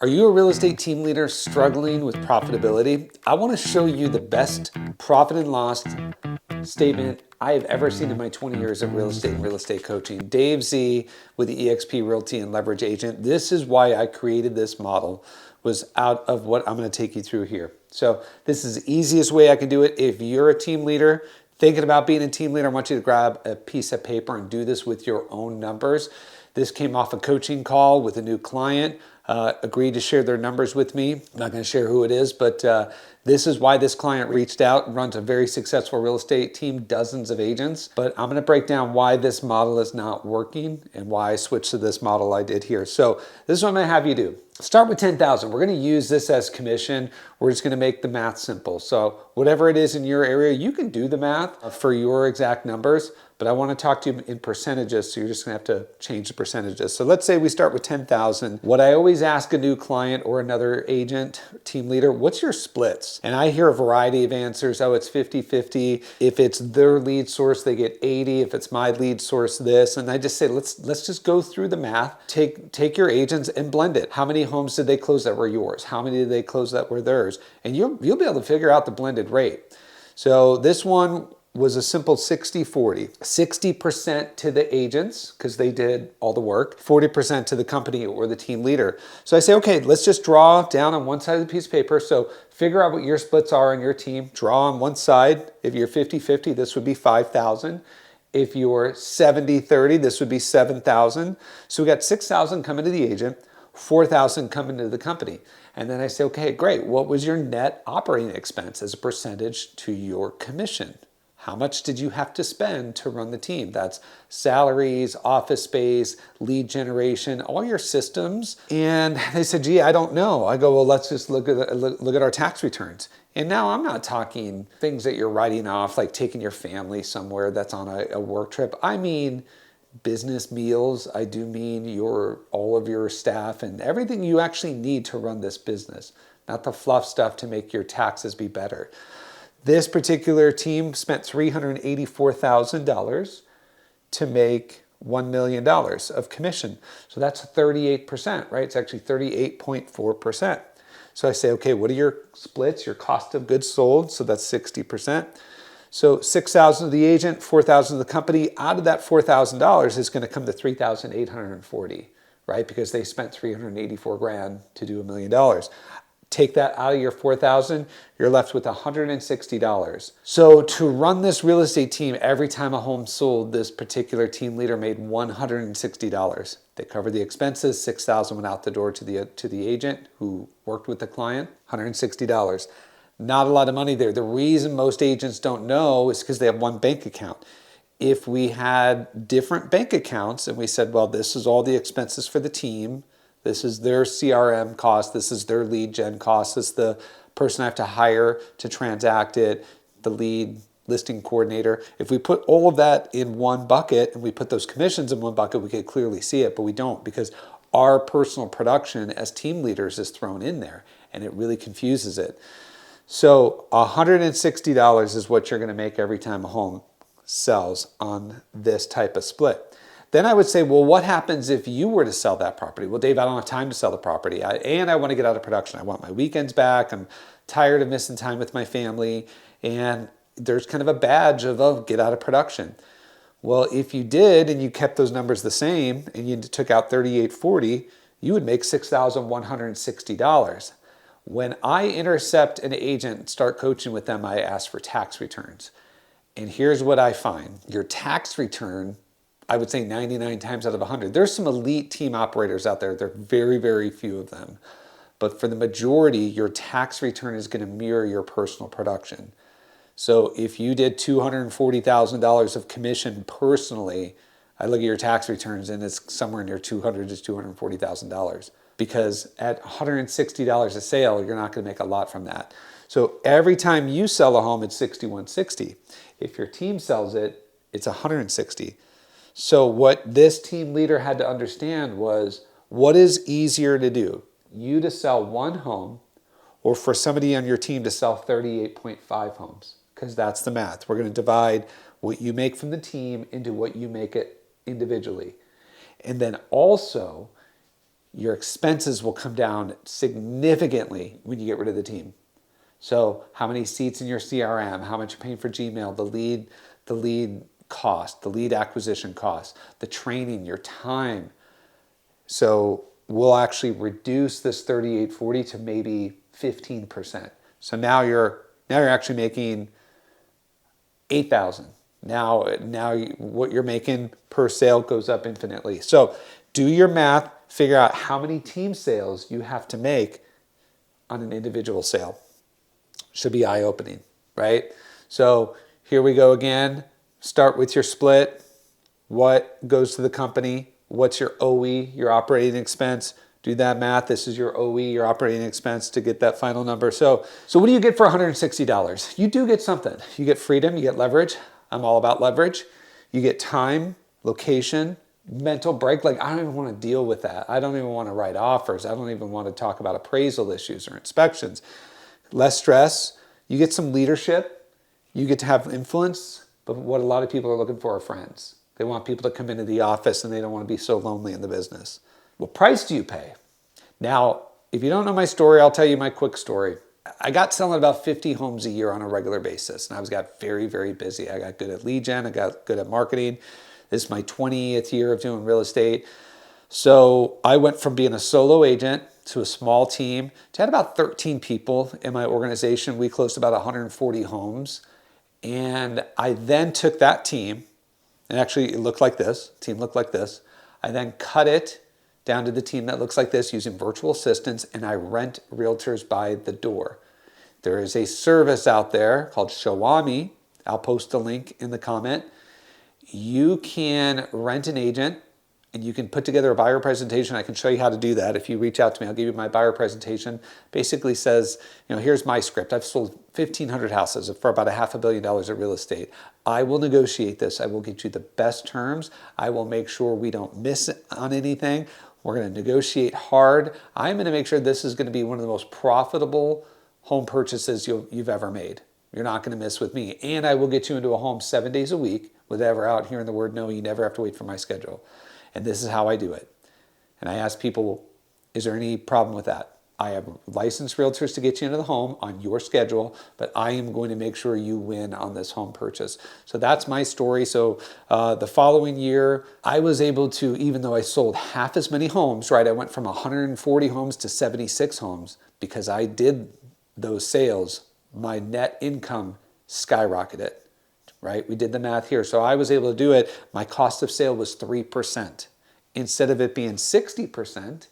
Are you a real estate team leader struggling with profitability? I want to show you the best profit and loss statement I have ever seen in my 20 years of real estate and real estate coaching. Dave Z with the Exp Realty and Leverage Agent. This is why I created this model, was out of what I'm going to take you through here. So this is the easiest way I can do it. If you're a team leader thinking about being a team leader, I want you to grab a piece of paper and do this with your own numbers. This came off a coaching call with a new client. Agreed to share their numbers with me. I'm not going to share who it is, but this is why this client reached out, runs a very successful real estate team, dozens of agents. But I'm going to break down why this model is not working and why I switched to this model I did here. So this is what I'm going to have you do. Start with 10,000. We're going to use this as commission. We're just going to make the math simple. So whatever it is in your area, you can do the math for your exact numbers, but I want to talk to you in percentages, so you're just going to have to change the percentages. So let's say we start with 10,000. What I always ask a new client or another agent, team leader, what's your splits? And I hear a variety of answers. Oh, it's 50-50. If it's their lead source, they get 80. If it's my lead source, this. And I just say, let's just go through the math. Take your agents and blend it. How many homes did they close that were yours? How many did they close that were theirs? And you'll be able to figure out the blended rate. So this one was a simple 60-40. 60% to the agents, because they did all the work, 40% to the company or the team leader. So I say, okay, let's just draw down on one side of the piece of paper. So figure out what your splits are on your team. Draw on one side. If you're 50-50, this would be 5,000. If you're 70-30, this would be 7,000. So we got 6,000 coming to the agent, 4,000 coming to the company. And then I say, okay, great. What was your net operating expense as a percentage to your commission? How much did you have to spend to run the team? That's salaries, office space, lead generation, all your systems. And they said, gee, I don't know. I go, well, let's just look at our tax returns. And now I'm not talking things that you're writing off, like taking your family somewhere that's on a work trip. I mean business meals. I do mean all of your staff and everything you actually need to run this business, not the fluff stuff to make your taxes be better. This particular team spent $384,000 to make $1 million of commission. So that's 38%, right? It's actually 38.4%. So I say, okay, what are your splits, your cost of goods sold? So that's 60%. So 6,000 to the agent, 4,000 to the company. Out of that $4,000 is going to come to 3,840, right? Because they spent 384 grand to do $1 million. Take that out of your 4,000, you're left with $160. So to run this real estate team, every time a home sold, this particular team leader made $160. They covered the expenses, 6,000 went out the door to the agent who worked with the client, $160. Not a lot of money there. The reason most agents don't know is because they have one bank account. If we had different bank accounts and we said, well, this is all the expenses for the team, this is their CRM cost, this is their lead gen cost, this is the person I have to hire to transact it, the lead listing coordinator. If we put all of that in one bucket and we put those commissions in one bucket, we could clearly see it, but we don't, because our personal production as team leaders is thrown in there and it really confuses it. So $160 is what you're going to make every time a home sells on this type of split. Then I would say, well, what happens if you were to sell that property? Well, Dave, I don't have time to sell the property. And I want to get out of production. I want my weekends back. I'm tired of missing time with my family. And there's kind of a badge of, oh, get out of production. Well, if you did and you kept those numbers the same and you took out $3,840, you would make $6,160. When I intercept an agent and start coaching with them, I ask for tax returns. And here's what I find. Your tax return, I would say 99 times out of 100. There's some elite team operators out there. There are very, very few of them. But for the majority, your tax return is going to mirror your personal production. So if you did $240,000 of commission personally, I look at your tax returns and it's somewhere near $200,000 to $240,000. Because at $160 a sale, you're not going to make a lot from that. So every time you sell a home, it's $61.60. If your team sells it, it's $160. So what this team leader had to understand was, what is easier to do? You to sell one home, or for somebody on your team to sell 38.5 homes? Because that's the math. We're going to divide what you make from the team into what you make it individually. And then also, your expenses will come down significantly when you get rid of the team. So how many seats in your CRM, how much you're paying for Gmail, the lead cost, the lead acquisition cost, the training, your time. So we'll actually reduce this 3840 to maybe 15%. So now you're actually making 8,000. Now what you're making per sale goes up infinitely. So do your math, figure out how many team sales you have to make on an individual sale. Should be eye-opening, right? So here we go again. Start with your split. What goes to the company? What's your OE, your operating expense? Do that math. This is your OE, your operating expense, to get that final number. So what do you get for $160? You do get something. You get freedom, you get leverage. I'm all about leverage. You get time, location, mental break. Like, I don't even want to deal with that. I don't even want to write offers. I don't even want to talk about appraisal issues or inspections. Less stress. You get some leadership. You get to have influence. But what a lot of people are looking for are friends. They want people to come into the office, and they don't want to be so lonely in the business. What price do you pay? Now, if you don't know my story, I'll tell you my quick story. I got selling about 50 homes a year on a regular basis, and I got very, very busy. I got good at lead gen. I got good at marketing. This is my 20th year of doing real estate. So I went from being a solo agent to a small team to had about 13 people in my organization. We closed about 140 homes. And I then took that team, and actually it looked like this. The team looked like this. I then cut it down to the team that looks like this using virtual assistants, and I rent realtors by the door. There is a service out there called Showami. I'll post a link in the comment. You can rent an agent, and you can put together a buyer presentation. I can show you how to do that. If you reach out to me, I'll give you my buyer presentation. Basically says, here's my script. I've sold 1,500 houses for about $500 million of real estate. I will negotiate this. I will get you the best terms. I will make sure we don't miss on anything. We're going to negotiate hard. I'm going to make sure this is going to be one of the most profitable home purchases you've ever made. You're not going to miss with me. And I will get you into a home 7 days a week without ever out hearing the word no. You never have to wait for my schedule. And this is how I do it. And I ask people, is there any problem with that? I have licensed realtors to get you into the home on your schedule, but I am going to make sure you win on this home purchase. So that's my story. So the following year, I was able to, even though I sold half as many homes, right? I went from 140 homes to 76 homes because I did those sales. My net income skyrocketed, right? We did the math here. So I was able to do it. My cost of sale was 3%. Instead of it being 60%,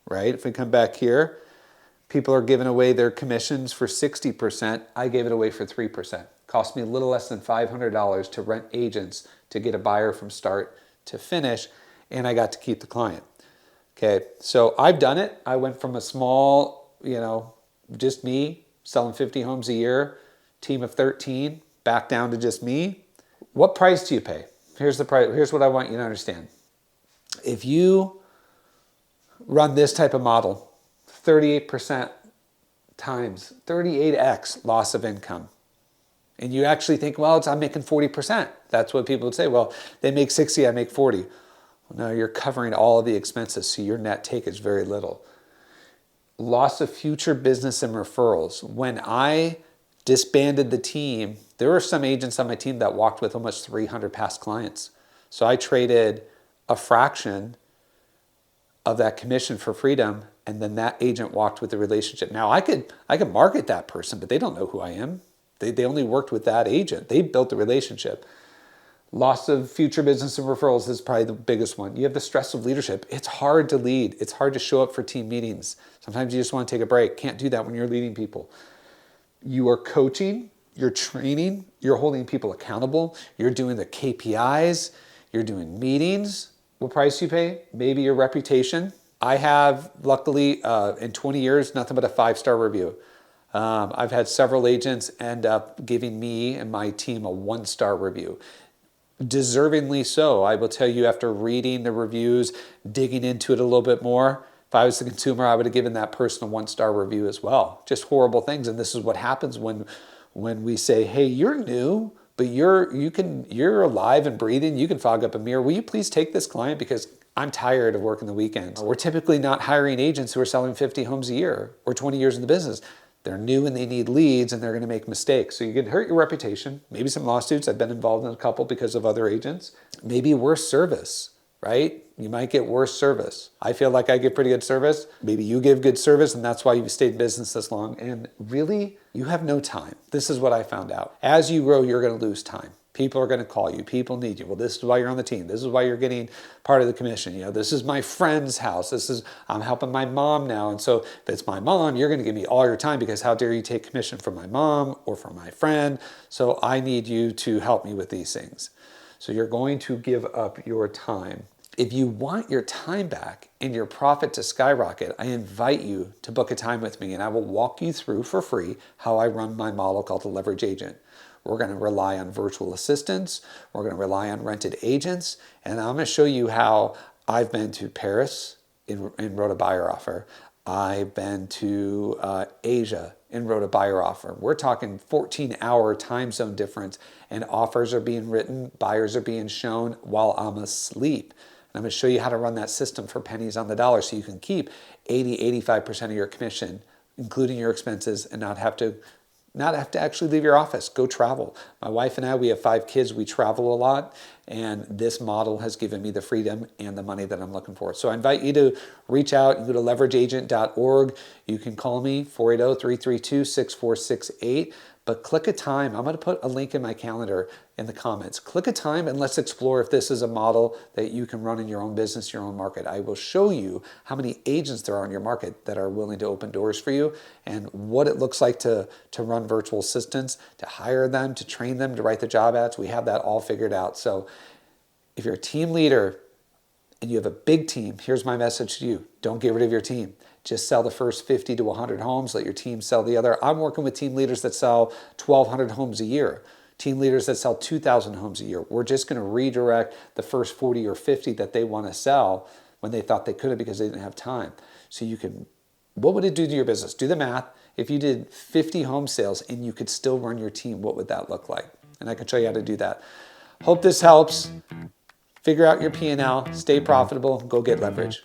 right? If we come back here, people are giving away their commissions for 60%. I gave it away for 3%. Cost me a little less than $500 to rent agents to get a buyer from start to finish, and I got to keep the client. Okay, so I've done it. I went from a small, just me, selling 50 homes a year, team of 13, back down to just me. What price do you pay? Here's the price. Here's what I want you to understand. If you run this type of model, 38% times 38x loss of income. And you actually think, well, I'm making 40%. That's what people would say. Well, they make 60, I make 40. Well, no, you're covering all of the expenses, so your net take is very little. Loss of future business and referrals. When I disbanded the team, there were some agents on my team that walked with almost 300 past clients. So I traded a fraction of that commission for freedom, and then that agent walked with the relationship. Now I could market that person, but they don't know who I am. They only worked with that agent. They built the relationship. Loss of future business and referrals is probably the biggest one. You have the stress of leadership. It's hard to lead. It's hard to show up for team meetings. Sometimes you just want to take a break. Can't do that when you're leading people. You are coaching, you're training, you're holding people accountable, you're doing the KPIs, you're doing meetings. What price do you pay? Maybe your reputation. I have, luckily, in 20 years, nothing but a 5-star review. I've had several agents end up giving me and my team a 1-star review. Deservingly so. I will tell you, after reading the reviews, digging into it a little bit more, if I was the consumer, I would have given that person a 1-star review as well. Just horrible things. And this is what happens when we say, hey, you're new, but you're alive and breathing. You can fog up a mirror. Will you please take this client because I'm tired of working the weekends. We're typically not hiring agents who are selling 50 homes a year or 20 years in the business. They're new and they need leads and they're going to make mistakes. So you can hurt your reputation, maybe some lawsuits. I've been involved in a couple because of other agents. Maybe worse service, right? You might get worse service. I feel like I give pretty good service. Maybe you give good service and that's why you've stayed in business this long. And really, you have no time. This is what I found out. As you grow, you're going to lose time. People are going to call you. People need you. Well, this is why you're on the team. This is why you're getting part of the commission. This is my friend's house. I'm helping my mom now. And so if it's my mom, you're going to give me all your time because how dare you take commission from my mom or from my friend? So I need you to help me with these things. So you're going to give up your time. If you want your time back and your profit to skyrocket, I invite you to book a time with me and I will walk you through for free how I run my model called the Leverage Agent. We're going to rely on virtual assistants. We're going to rely on rented agents. And I'm going to show you how I've been to Paris and wrote a buyer offer. I've been to Asia and wrote a buyer offer. We're talking 14-hour time zone difference and offers are being written, buyers are being shown while I'm asleep. And I'm going to show you how to run that system for pennies on the dollar so you can keep 80-85% of your commission, including your expenses, and not have to actually leave your office, go travel. My wife and I, we have 5 kids, we travel a lot, and this model has given me the freedom and the money that I'm looking for. So I invite you to reach out. You go to leverageagent.org. You can call me, 480-332-6468, but click a time. I'm going to put a link in my calendar in the comments. Click a time and let's explore if this is a model that you can run in your own business, your own market. I will show you how many agents there are in your market that are willing to open doors for you and what it looks like to run virtual assistants, to hire them, to train them, to write the job ads. We have that all figured out. So if you're a team leader and you have a big team, here's my message to you. Don't get rid of your team. Just sell the first 50 to 100 homes. Let your team sell the other. I'm working with team leaders that sell 1,200 homes a year. Team leaders that sell 2,000 homes a year. We're just going to redirect the first 40 or 50 that they want to sell when they thought they couldn't because they didn't have time. So you can, what would it do to your business? Do the math. If you did 50 home sales and you could still run your team, what would that look like? And I can show you how to do that. Hope this helps. Figure out your P&L, stay profitable, go get leverage.